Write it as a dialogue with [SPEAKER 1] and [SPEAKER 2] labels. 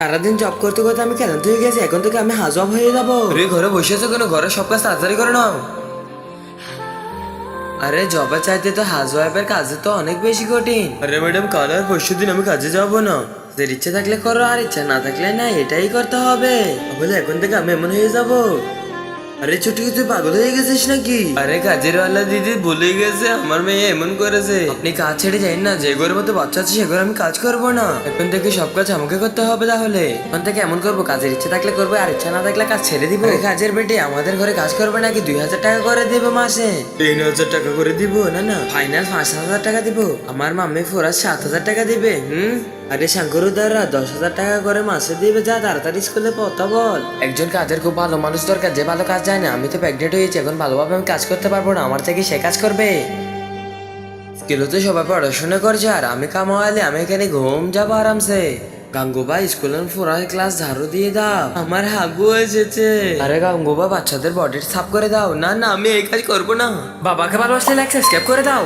[SPEAKER 1] সারাদিন জব করতে করতে আমি ক্লান্ত হয়ে গেছি। এখন থেকে আমি হাজব হয়ে যাবো।
[SPEAKER 2] আরে ঘরে বসে আছো কেন? ঘরে সব কাজ তাড়াতাড়ি করে নাও।
[SPEAKER 1] আরে জবের চাইতে তো হাউস ওয়াইফের কাজ তো অনেক বেশি কঠিন।
[SPEAKER 2] আরে ম্যাডাম, কাল আর পরশু দিন আমি কাজে যাবো না।
[SPEAKER 1] যে ইচ্ছে থাকলে করো আর ইচ্ছা না থাকলে না, এটাই করতে হবে।
[SPEAKER 2] বলে এখন থেকে আমি এমন হয়ে যাবো?
[SPEAKER 1] আরে ছুটি তুই পাগল হয়ে গেছিস নাকি?
[SPEAKER 2] আরে কাজের ওয়ালা দিদি বলে গেছে আমার মেয়ে এমন করেছে।
[SPEAKER 1] আপনি কাজ ছেড়ে যাই না, যে ঘরের মতো বাচ্চা আছে সে ঘরে আমি কাজ করবো না।
[SPEAKER 2] এখন থেকে সব কাজ আমাকে করতে হবে তাহলে?
[SPEAKER 1] এখন থেকে এমন করবো, কাজের ইচ্ছে থাকলে করবো আর ইচ্ছা না থাকলে কাজ ছেড়ে দিব। কাজের বেটে আমাদের ঘরে কাজ করবে নাকি 2000 টাকা করে দেবো মাসে?
[SPEAKER 2] 3000 টাকা করে দিব? না না,
[SPEAKER 1] ফাইনাল 5000 টাকা দিব। আমার মাম্মি ফোরাজ 7000 টাকা দিবে। আরে শঙ্করু দ্বারা 10,000 টাকা করে মাসে দিবে। যা তাড়াতাড়ি স্কুলে পড়তে বল। একজন কাজের খুব ভালো মানুষ দরকার, যে ভালো কাজ যায় না। আমি তো প্রেগনেন্ট হয়েছি, এখন ভালোভাবে আমি কাজ করতে পারবো না। আমার থেকে সে কাজ করবে। স্কুলে তো সবাই পড়াশোনা করছে আর আমি কামাওয়ালে আমি এখানে ঘুম যাবো আরামসে। গাঙ্গুবা স্কুলের পুরা ক্লাস ঝাড়ু দিয়ে দাও, আমার হাগু এসেছে। আরে গাঙ্গুবা বাচ্চাদের বডি সাফ করে দাও।
[SPEAKER 2] না না, আমি এই কাজ করবো না।
[SPEAKER 1] বাবাকে ভালোবাসলে লাইক সাবস্ক্রাইব করে দাও।